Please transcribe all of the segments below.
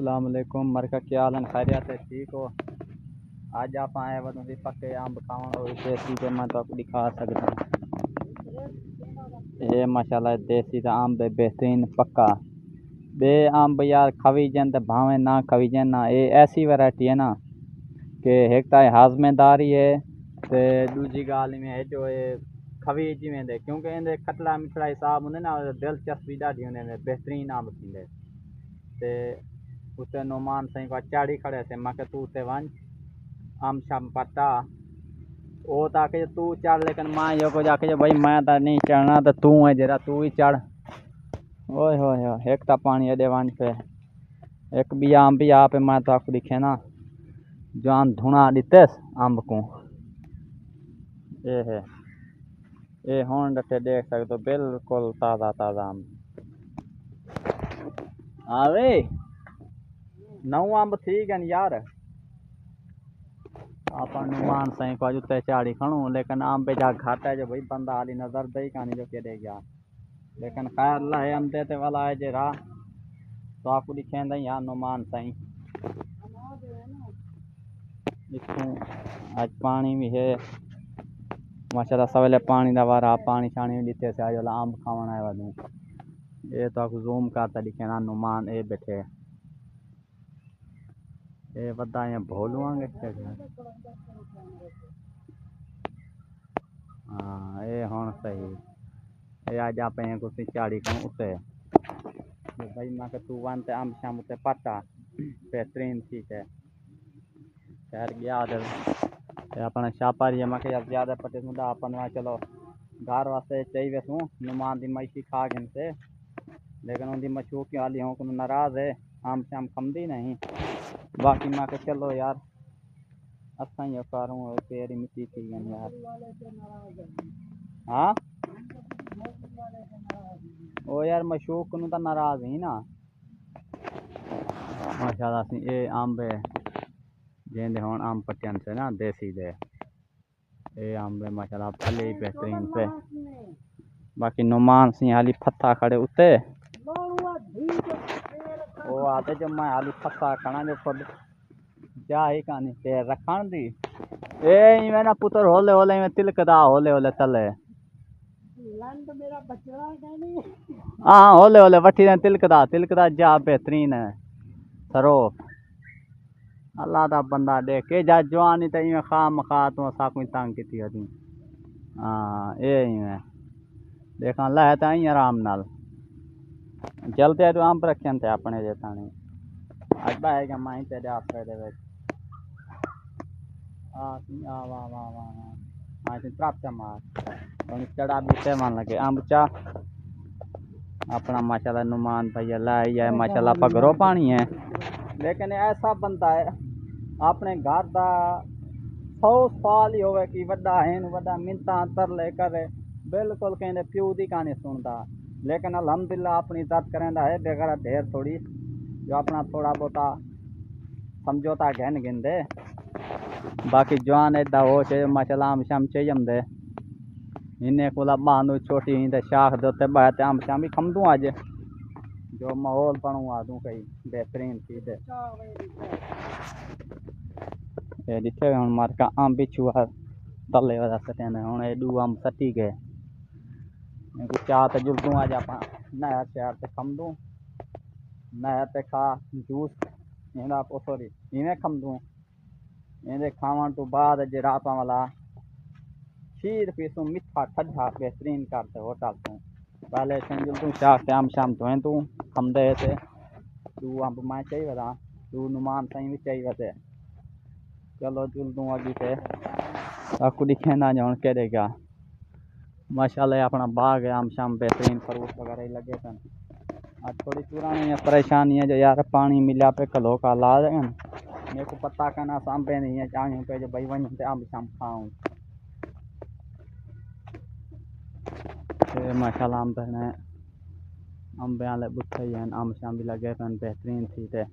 अस्सलाम वालेकुम मरका क्या हाल है खैरियत है ठीक हो। आज आप आए हो तुम पक्के अंब खावन और देसी पे मैं तो आपको दिखा सकता हूँ। ये माशाल्लाह देसी का अंब है बेहतरीन पक्का। बे अंब यार खवी जन तो भावे ना खवी जन ना ये ऐसी वैरायटी है ना कि एक तो हाजमेदारी है तो दूजी गाल में है जो ये खवी जी वेंदे क्योंकि इनके खटड़ा मिठड़ा हिसाब होंगे ना दिलचस्पी ॾाढी होंगे बेहतरीन अंब थींदे ते उते नुमान सही को चाड़ी खड़े थे मैं तू उते वन आम शाम पट्टा वो ताके तू चढ़ लेकिन मां यो को जाके भाई मैं तो नहीं चढ़ना तो तू है जरा तू ही चढ़। ओए हो एक तो पानी अडे वन पे एक भी आम भी आप मैं तो आपको दिखे ना जान धुना दितेस अंब को ये है ये हों डटे देख सकते हो बिल्कुल ताज़ा ताज़ा अंब आवे नौ अंब ठीक है यार अपन नुमान सही को जुते चाड़ी खणू लेकिन आम पे जा घाटा है जो भाई बंदा हाली नजर दे कहानी जो के दे गया लेकिन खैर अल्लाह है हम देते वाला है जे रहा तो आपको दिखेंदा यहाँ नुमान सही इसको आज पानी भी है माशाल्लाह सवेले पानी दा वारा पानी शानी भी दिते से आज वाला आम खावन आए वादू ये तो आपको जूम करता दिखेना नुमान ये बैठे ये बदा यहाँ भोलुआंगे हाँ ये हूँ सही ये आज आप कुछ चाड़ी को उते भाई मैं तू वन ते आम शाम उते पट्टा बेहतरीन ठीक है खैर गया अपना छापारी मैं यार ज्यादा पटे मुदा अपन वहाँ चलो घर वास्ते चाहिए वैसू नुमान की मछली खा गन से लेकिन उनकी मशहूर की हाली हूँ को नाराज है आम शाम खमदी नहीं बाकी मैं चलो यार अच्छा ही करूँ पेड़ मिट्टी थी यार हाँ ओ यार मशहूर को तो नाराज ही ना माशाल्लाह ये अंब जेंदे हूँ आम पट्टियन से ना देसी दे ये अंब माशाल्लाह फले ही बेहतरीन पे बाकी नुमान सी हाली फत्ता खड़े उते वो आते जो मैं हाली फत्ता खाना जो खुद जा ही कहानी पैर रखण दी ए इवें ना पुत्र होले होले इवें तिलकदा होले होले तले हाँ होले होले वठी तिलकदा तिलकदा जा बेहतरीन है सरो अल्लाह दा बंदा देख के जा जवानी तो इवें खा मखा तू साकुई तंग की थी हाँ ये इवें देखा लै तो आई आराम नाल जलते तो अंब रखे थे अपने जे थाने अड्डा है कि माई तेरे आसरे दे विच वाह वाह वाह वाह हाँ त्राप मार चढ़ा बूटे मन लगे अंब चा अपना माशाल्लाह नुमान भैया लाई है माशाल्लाह पगरो पानी है लेकिन ऐसा बंदा है अपने घर का 100 साल ही होवे कि वड्डा है वड्डा मिन्नतां तरले करे बिल्कुल कहते प्यू की कहानी सुनता लेकिन अल्हम्दुलिल्लाह अपनी इज्जत करेंदा है बेगर ढेर थोड़ी जो अपना थोड़ा बहुता समझौता घन गिनदे बाकी जवान एदा हो चाहिए माशाल्लाह आम शाम चाहिए हमदे इन्हें को बांधू छोटी ही शाख दे बहते आम शाम भी खमदू अज जो माहौल बनू आ दूँ कई बेहतरीन चीज है जिथे हूँ मार्का आम बिछुआ तले वाला सटे हूँ ये दू आम सटी गए चाह तो जुलदू अज आप नहर शहर से खमदू नहर से खा जूस इन्हें सॉरी इवें खमदू इन्हें खावन तो बाद जे रात वाला खीर पीसूँ मिठा ठंडा बेहतरीन करते होटल तू पहले जुलदू चाह से आम शाम धोए तू खमदे थे तू अंब मैं चाहिए वदा तू नुमान सही भी चाहिए वैसे चलो जुलदू अगी से आपको दिखे ना जो कह देगा माशाल्लाह अपना बाग है आम शाम बेहतरीन फ्रूट वगैरह लगे थे आज थोड़ी पुरानी परेशानी है जो यार पानी मिला पे कलो का ला दें मेरे को पता करना सांबे नहीं है चाहिए पे जो भाई वहीं से आम शाम खाऊं माशाल्लाह आम बहने अम्बे वाले बुथे ही हैं आम शाम भी लगे थे बेहतरीन थी थे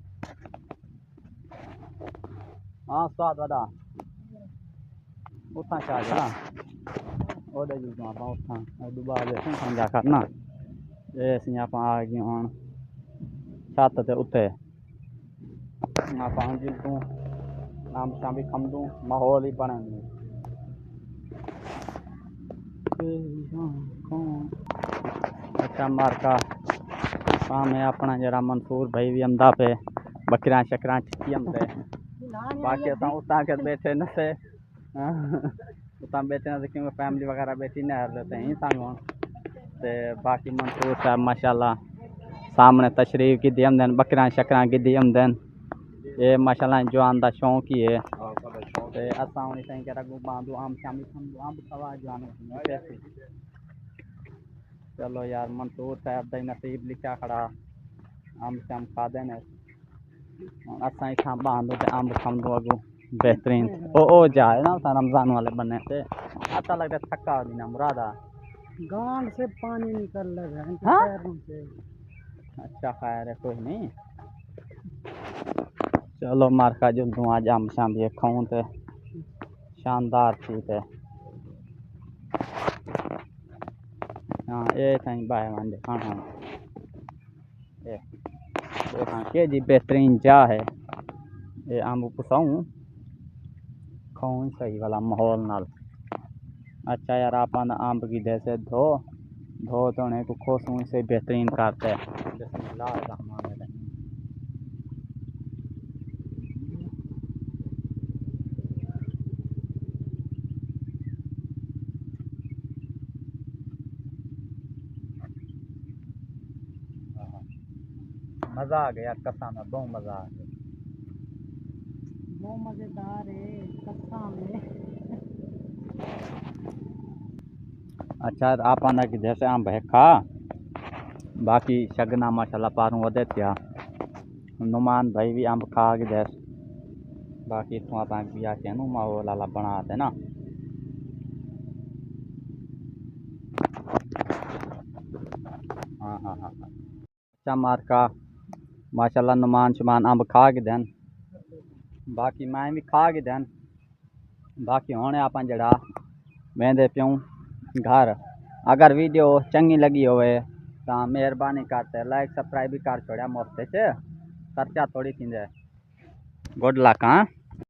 हाँ स्वाद वदा उठा चाह जा ओडे जी आप उठा दुबारा समझा करना ये आप आ गए हूँ छत ते उत्ते आप जिल दूँ आम शाम भी खम दूँ माहौल ही बने अच्छा मारका काम है अपना जरा मंसूर भाई भी अमदा पे बकरियां शकरां छिकी अमदे बाकी असां उतां के बैठे न से उतां बैठे न क्योंकि फैमिली वगैरह बैठी न रहते हैं संग ते बाकी मंसूर साहब माशाल्लाह सामने तशरीफ की दी अमदन बकरियां शकरां की दी अमदन ये माशाल्लाह जवान दा शौक ही है ते असां हुन सही के रगू बांधू आम शामी आम खवा जवान चलो यार मंसूर साहब दा नसीब लिखा खड़ा आम शाम खा देने असां इथां बांधू ते अम्ब खमदू अगू बेहतरीन ओ जाए ना उस रमजान वाले बने से आता लगता थका हो ना मुरादा गांड से पानी निकल लगा है हाँ? पैरों से। अच्छा खैर है कोई नहीं चलो मार्का जो दूँ आज अम्ब शाम ये खाऊं ते शानदार थी ते हाँ ये सही बाय मान दे हाँ ये हाँ के जी बेहतरीन जा है ये अम्ब पुसाऊं खाऊं सही वाला माहौल नाल अच्छा यार आप अम्ब की जैसे धो धोने को खोसूं से बेहतरीन करते हैं बिस्मिल्लाहिर्रहमानिर्रहीम मज़ा आ गया कसम में बहुत मज़ा आ गया बहुत मजेदार है कस्सा में। अच्छा आप की जैसे अम्ब है खा बाकी शगना माशाल्लाह पारूं वधे थिया नुमान भाई भी अम्ब खा के जैस बाकी इतों आप पिया के नु माहौल वाला बनाते ना हाँ हाँ हाँ अच्छा मार्का माशाल्लाह नुमान शुमान अम्ब खा के देन बाकी मैं भी खा के देन बाकी होने आप जड़ा वेंदे प्यूं घर अगर वीडियो चंगी लगी होवे तो मेहरबानी करते लाइक सब्सक्राइब भी कर छोड़ा मुफ्त खर्चा थोड़ी थी गुड लक हाँ।